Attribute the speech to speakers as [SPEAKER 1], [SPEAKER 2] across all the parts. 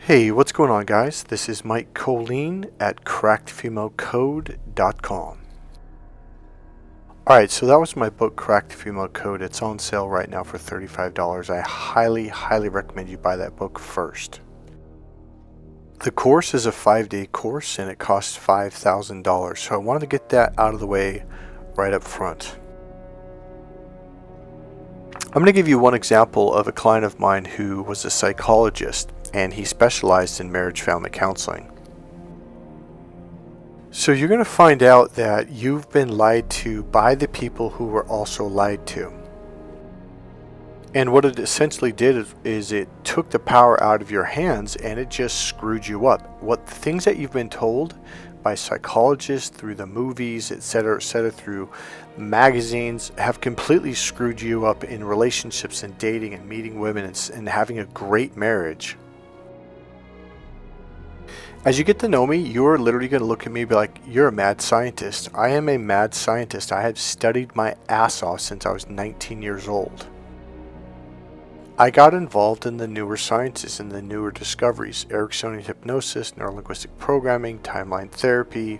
[SPEAKER 1] Hey, what's going on, guys? This is Mike Kollin at crackedfemalecode.com. Alright, so that was my book, Cracked Female Code. It's on sale right now for $35. I highly recommend you buy that book first. The course is a 5-day course and it costs $5,000, so I wanted to get that out of the way right up front. I'm going to give you one example of a client of mine who was a psychologist, and he specialized in marriage family counseling. So you're going to find out that you've been lied to by the people who were also lied to. And what it essentially did is it took the power out of your hands and it just screwed you up. What the things that you've been told by psychologists, through the movies, etc., through magazines, have completely screwed you up in relationships and dating and meeting women and having a great marriage. As you get to know me, you're literally going to look at me and be like, you're a mad scientist. I am a mad scientist. I have studied my ass off since I was 19 years old. I got involved in the newer sciences and the newer discoveries, Ericksonian hypnosis, neurolinguistic programming, timeline therapy.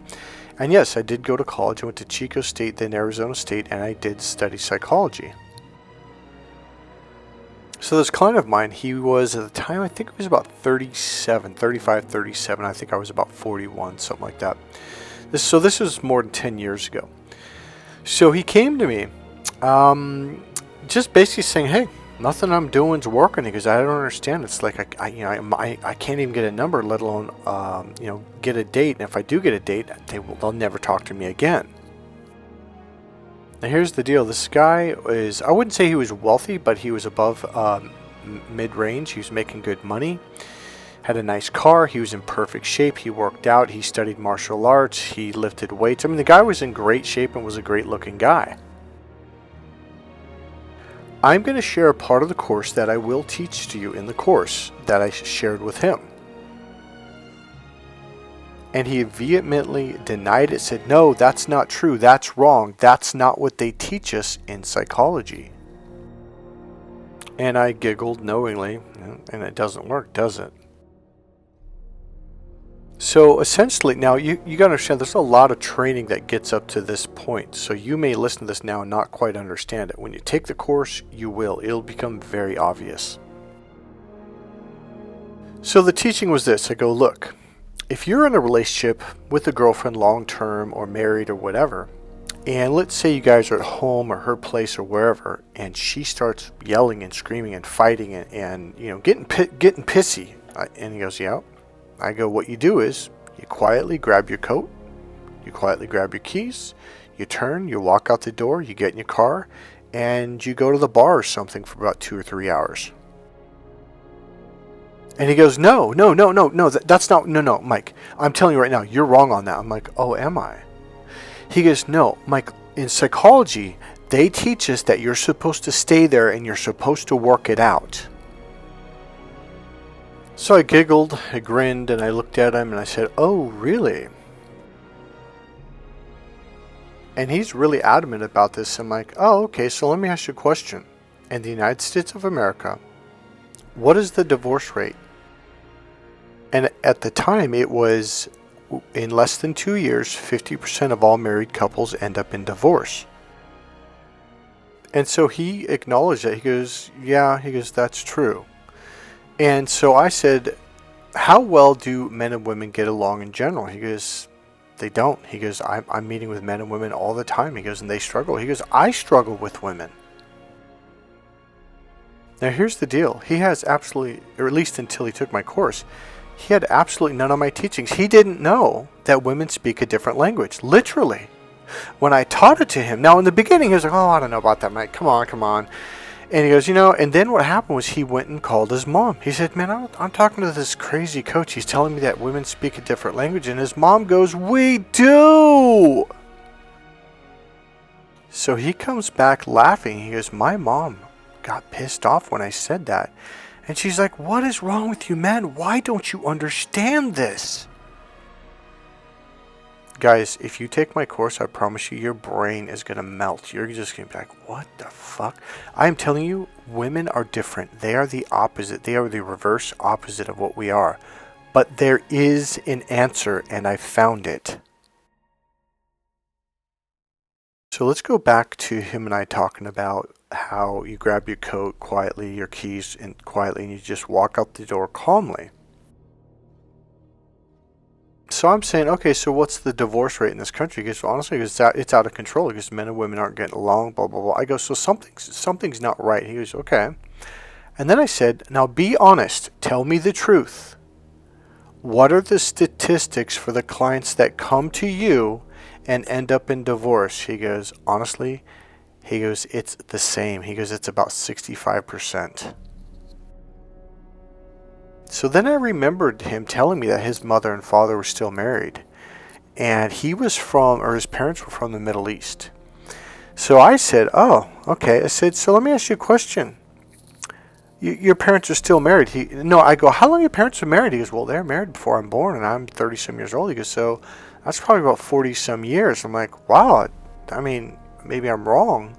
[SPEAKER 1] And yes, I did go to college. I went to Chico State, then Arizona State, and I did study psychology. So this client of mine, he was at the time, I think it was about 35, 37. I think I was about 41, something like that. This was more than 10 years ago. So he came to me, just basically saying, hey, nothing I'm doing is working. He goes, I don't understand. It's like I can't even get a number, let alone get a date. And if I do get a date, they'll never talk to me again. Now here's the deal. This guy is, I wouldn't say he was wealthy, but he was above mid-range. He was making good money, had a nice car, he was in perfect shape, he worked out, he studied martial arts, he lifted weights. I mean, the guy was in great shape and was a great looking guy. I'm going to share a part of the course that I will teach to you in the course that I shared with him. And he vehemently denied it, said, no, that's not true, that's wrong, that's not what they teach us in psychology. And I giggled knowingly, and it doesn't work, does it? So essentially, now you got to understand, there's a lot of training that gets up to this point. So you may listen to this now and not quite understand it. When you take the course, you will. It'll become very obvious. So the teaching was this. I go, look, if you're in a relationship with a girlfriend long-term or married or whatever, and let's say you guys are at home or her place or wherever, and she starts yelling and screaming and fighting and getting pissy, and he goes, yeah. I go, what you do is you quietly grab your coat, you quietly grab your keys, you turn, you walk out the door, you get in your car, and you go to the bar or something for about 2 or 3 hours. And he goes, no, that's not, no, Mike, I'm telling you right now, you're wrong on that. I'm like, oh, am I? He goes, no, Mike, in psychology, they teach us that you're supposed to stay there and you're supposed to work it out. So I giggled, I grinned, and I looked at him and I said, oh, really? And he's really adamant about this. I'm like, oh, okay, so let me ask you a question. In the United States of America, what is the divorce rate? And at the time, it was, in less than 2 years, 50% of all married couples end up in divorce. And so he acknowledged that. He goes, yeah, that's true. And so I said, how well do men and women get along in general? He goes, they don't. He goes, I'm meeting with men and women all the time. He goes, and they struggle. He goes, I struggle with women. Now here's the deal. He has absolutely, or at least until he took my course, he had absolutely none of my teachings. He didn't know that women speak a different language. Literally. When I taught it to him. Now in the beginning he was like, oh, I don't know about that, Mike. Come on. And he goes, and then what happened was he went and called his mom. He said, man, I'm talking to this crazy coach. He's telling me that women speak a different language. And his mom goes, we do. So he comes back laughing. He goes, my mom got pissed off when I said that. And she's like, what is wrong with you, man? Why don't you understand this? Guys, if you take my course, I promise you, your brain is going to melt. You're just going to be like, what the fuck? I'm telling you, women are different. They are the opposite. They are the reverse opposite of what we are. But there is an answer, and I found it. So let's go back to him and I talking about how you grab your coat quietly, your keys quietly, and you just walk out the door calmly. So I'm saying, okay, so what's the divorce rate in this country? Because honestly, it's out of control because men and women aren't getting along, blah, blah, blah. I go, so something's not right. He goes, okay. And then I said, now be honest. Tell me the truth. What are the statistics for the clients that come to you and end up in divorce? He goes, honestly, he goes, it's the same. He goes, it's about 65%. So then I remembered him telling me that his mother and father were still married. And he was from, or his parents were from the Middle East. So I said, oh, okay. I said, so let me ask you a question. Your parents are still married. I go, how long your parents been married? He goes, well, they're married before I'm born, and I'm 30-some years old. He goes, so that's probably about 40-some years. I'm like, wow, I mean, maybe I'm wrong,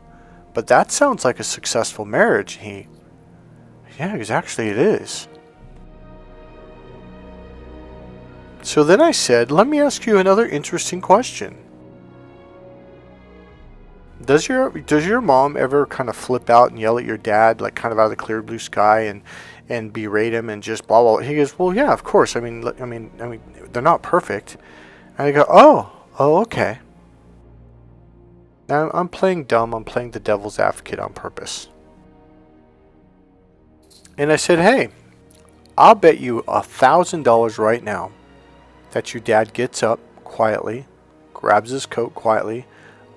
[SPEAKER 1] but that sounds like a successful marriage. Yeah, because actually it is. So then I said, let me ask you another interesting question. Does your mom ever kind of flip out and yell at your dad, like kind of out of the clear blue sky, and berate him and just blah blah? He goes, well, yeah, of course. I mean, they're not perfect. And I go, oh, okay. Now I'm playing dumb. I'm playing the devil's advocate on purpose. And I said, hey, I'll bet you $1,000 right now that your dad gets up quietly, grabs his coat quietly,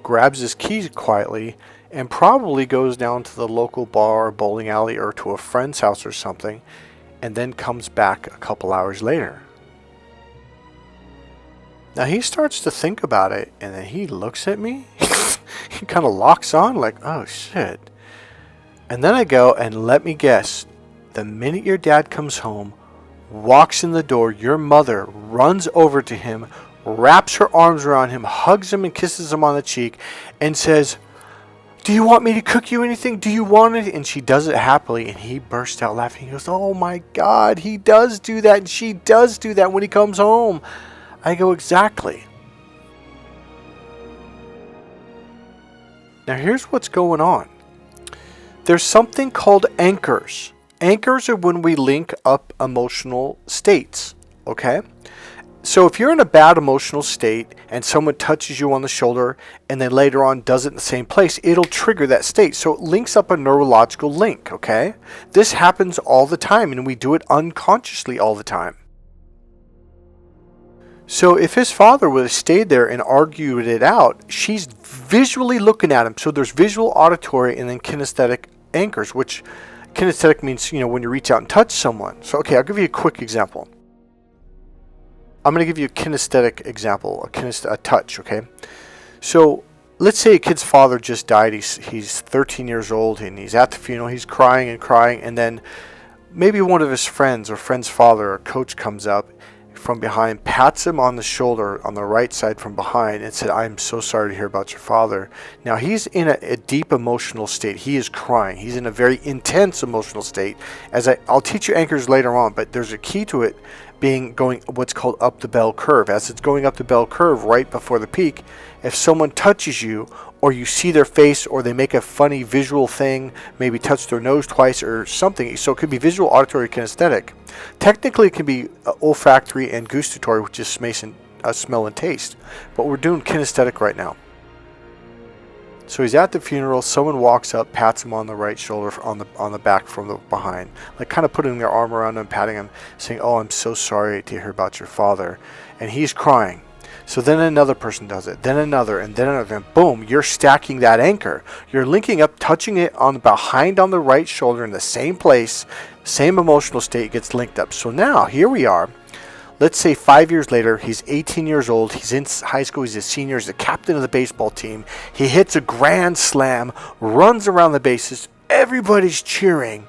[SPEAKER 1] grabs his keys quietly, and probably goes down to the local bar or bowling alley or to a friend's house or something, and then comes back a couple hours later. Now he starts to think about it, and then he looks at me. He kind of locks on like, oh shit. And then I go, and let me guess, the minute your dad comes home, walks in the door, your mother runs over to him, wraps her arms around him, hugs him and kisses him on the cheek, and says, do you want me to cook you anything? Do you want it? And she does it happily, and he bursts out laughing. He goes, oh my God, he does do that, and she does do that when he comes home. I go, exactly. Now here's what's going on. There's something called anchors. Anchors are when we link up emotional states, okay? So if you're in a bad emotional state and someone touches you on the shoulder and then later on does it in the same place, it'll trigger that state. So it links up a neurological link, okay? This happens all the time, and we do it unconsciously all the time. So if his father would have stayed there and argued it out, she's visually looking at him. So there's visual, auditory, and then kinesthetic anchors, which kinesthetic means, when you reach out and touch someone. So, okay, I'll give you a quick example. I'm going to give you a kinesthetic example, a touch, okay? So, let's say a kid's father just died. He's 13 years old, and he's at the funeral. He's crying, and then maybe one of his friends or friend's father or coach comes up from behind, pats him on the shoulder on the right side from behind, and said, I'm so sorry to hear about your father. Now he's in a deep emotional state. He is crying. He's in a very intense emotional state. I'll teach you anchors later on, but there's a key to it being going what's called up the bell curve. As it's going up the bell curve right before the peak, if someone touches you, or you see their face, or they make a funny visual thing, maybe touch their nose twice or something. So it could be visual, auditory, kinesthetic. Technically, it can be olfactory and gustatory, which is smell and taste. But we're doing kinesthetic right now. So he's at the funeral. Someone walks up, pats him on the right shoulder, on the back from the behind, like kind of putting their arm around him, patting him, saying, "Oh, I'm so sorry to hear about your father," and he's crying. So then another person does it, then another, and then another, and boom, you're stacking that anchor. You're linking up, touching it behind on the right shoulder in the same place, same emotional state gets linked up. So now, here we are. Let's say 5 years later, he's 18 years old, he's in high school, he's a senior, he's the captain of the baseball team. He hits a grand slam, runs around the bases, everybody's cheering,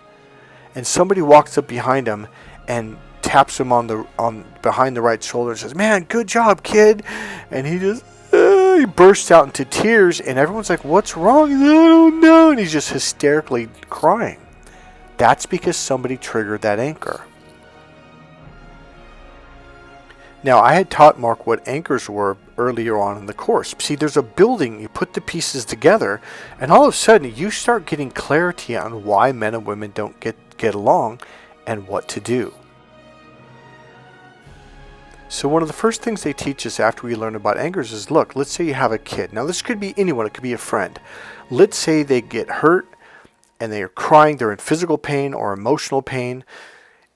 [SPEAKER 1] and somebody walks up behind him and taps him on behind the right shoulder and says, "Man, good job, kid." And he bursts out into tears, and everyone's like, "What's wrong?" "I don't know." And he's just hysterically crying. That's because somebody triggered that anchor. Now, I had taught Mark what anchors were earlier on in the course. See, there's a building, you put the pieces together, and all of a sudden you start getting clarity on why men and women don't get along and what to do. So one of the first things they teach us after we learn about anchors is, look, let's say you have a kid. Now, this could be anyone. It could be a friend. Let's say they get hurt and they are crying. They're in physical pain or emotional pain.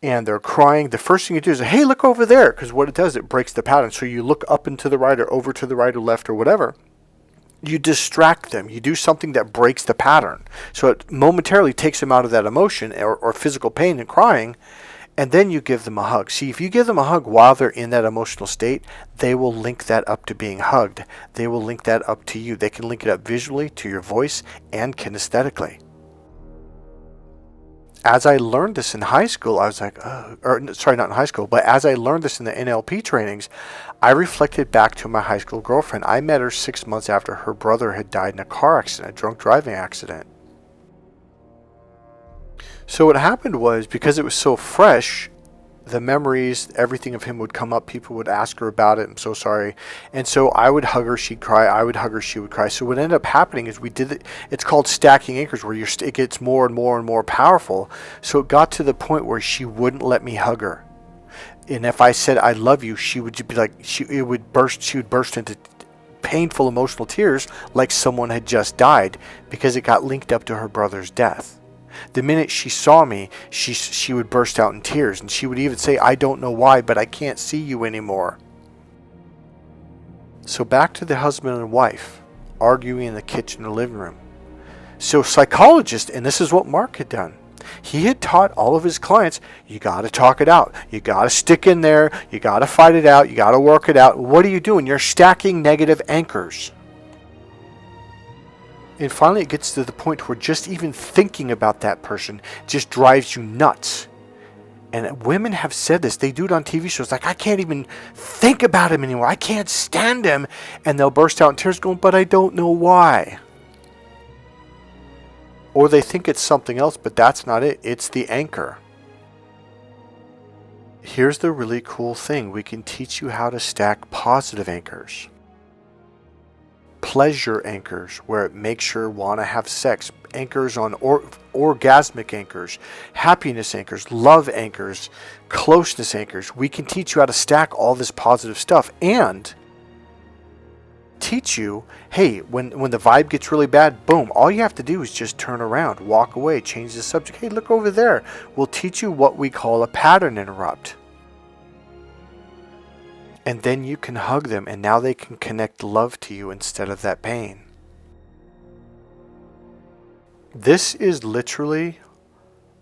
[SPEAKER 1] And they're crying. The first thing you do is, hey, look over there. Because what it does, it breaks the pattern. So you look up and to the right or over to the right or left or whatever. You distract them. You do something that breaks the pattern. So it momentarily takes them out of that emotion or physical pain and crying. And then you give them a hug. See, if you give them a hug while they're in that emotional state, they will link that up to being hugged. They will link that up to you. They can link it up visually to your voice and kinesthetically. As I learned this in high school, I was like, not in high school, but as I learned this in the NLP trainings, I reflected back to my high school girlfriend. I met her 6 months after her brother had died in a car accident, a drunk driving accident. So what happened was, because it was so fresh, the memories, everything of him would come up. People would ask her about it. I'm so sorry. And so I would hug her, she'd cry. I would hug her, she would cry. So what ended up happening is we did it. It's called stacking anchors, where it gets more and more and more powerful. So it got to the point where she wouldn't let me hug her. And if I said, "I love you," she would be like, she would burst into painful emotional tears like someone had just died, because it got linked up to her brother's death. The minute she saw me, she would burst out in tears, and she would even say, "I don't know why, but I can't see you anymore." So back to the husband and wife arguing in the kitchen or living room. So psychologist, and this is what Mark had done. He had taught all of his clients, you got to talk it out. You got to stick in there. You got to fight it out. You got to work it out. What are you doing? You're stacking negative anchors. And finally it gets to the point where just even thinking about that person just drives you nuts. And women have said this. They do it on TV shows. Like, I can't even think about him anymore. I can't stand him. And they'll burst out in tears going, "But I don't know why." Or they think it's something else, but that's not it. It's the anchor. Here's the really cool thing. We can teach you how to stack positive anchors. Pleasure anchors, where it makes you want to have sex. Anchors on orgasmic anchors, happiness anchors, love anchors, closeness anchors. We can teach you how to stack all this positive stuff and teach you, hey, when the vibe gets really bad, boom, all you have to do is just turn around, walk away, change the subject. Hey, look over there. We'll teach you what we call a pattern interrupt. And then you can hug them, and now they can connect love to you instead of that pain. This is literally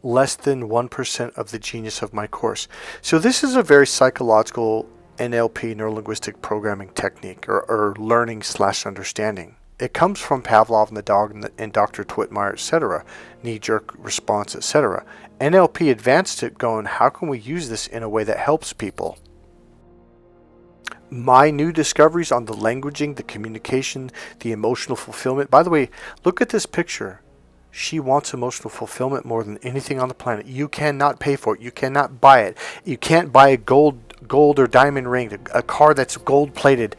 [SPEAKER 1] less than 1% of the genius of my course. So this is a very psychological NLP, neuro-linguistic programming technique, or learning/understanding. It comes from Pavlov and the dog and Dr. Twitmeyer, etc., knee-jerk response, etc. NLP advanced it going, how can we use this in a way that helps people? My new discoveries on the languaging, the communication, the emotional fulfillment. By the way, look at this picture. She wants emotional fulfillment more than anything on the planet. You cannot pay for it. You cannot buy it. You can't buy a gold or diamond ring, a car that's gold plated.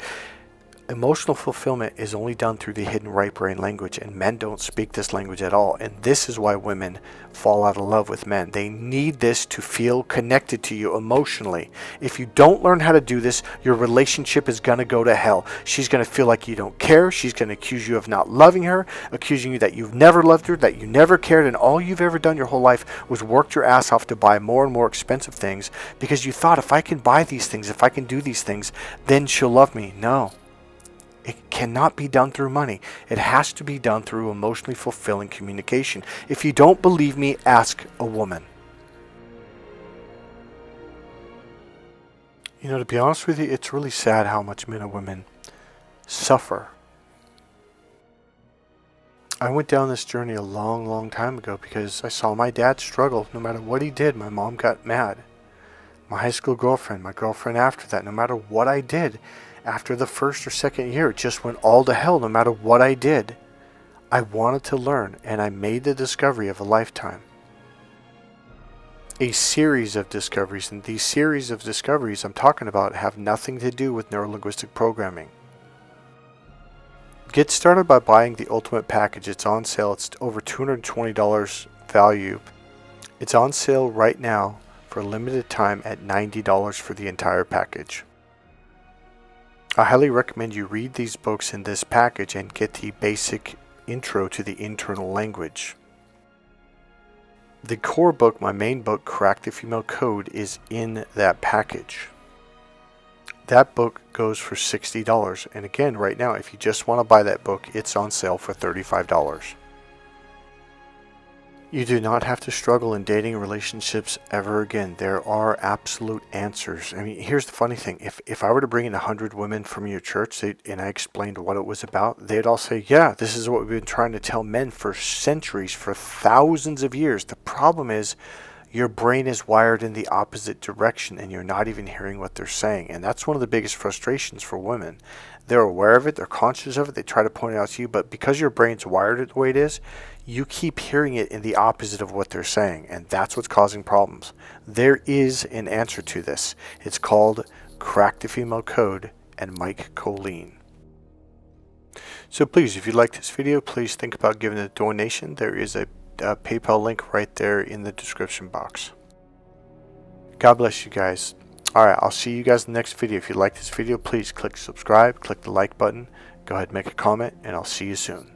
[SPEAKER 1] Emotional fulfillment is only done through the hidden right brain language, and men don't speak this language at all. And this is why women fall out of love with men. They need this to feel connected to you emotionally. If you don't learn how to do this, your relationship is going to go to hell. She's going to feel like you don't care. She's going to accuse you of not loving her, accusing you that you've never loved her, that you never cared, and all you've ever done your whole life was worked your ass off to buy more and more expensive things because you thought, if I can buy these things, if I can do these things, then she'll love me. No. It cannot be done through money. It has to be done through emotionally fulfilling communication. If you don't believe me, ask a woman. You know, to be honest with you, it's really sad how much men and women suffer. I went down this journey a long, long time ago because I saw my dad struggle. No matter what he did, my mom got mad. my high school girlfriend, my girlfriend after that, no matter what I did, after the first or second year, it just went all to hell no matter what I did. I wanted to learn, and I made the discovery of a lifetime. A series of discoveries, and these series of discoveries I'm talking about have nothing to do with neurolinguistic programming. Get started by buying the Ultimate Package. It's on sale. It's over $220 value. It's on sale right now for a limited time at $90 for the entire package. I highly recommend you read these books in this package and get the basic intro to the internal language. The core book, my main book, Crack the Female Code, is in that package. That book goes for $60. And again, right now, if you just want to buy that book, it's on sale for $35. You do not have to struggle in dating relationships ever again. There are absolute answers. I mean, here's the funny thing. If I were to bring in 100 women from your church and I explained what it was about, they'd all say, yeah, this is what we've been trying to tell men for centuries, for thousands of years. The problem is your brain is wired in the opposite direction and you're not even hearing what they're saying. And that's one of the biggest frustrations for women. They're aware of it, they're conscious of it, they try to point it out to you, but because your brain's wired the way it is, you keep hearing it in the opposite of what they're saying, and that's what's causing problems. There is an answer to this. It's called Crack the Female Code and Mike Kollin. So please, if you liked this video, please think about giving a donation. There is a PayPal link right there in the description box. God bless you guys. Alright, I'll see you guys in the next video. If you like this video, please click subscribe, click the like button, go ahead and make a comment, and I'll see you soon.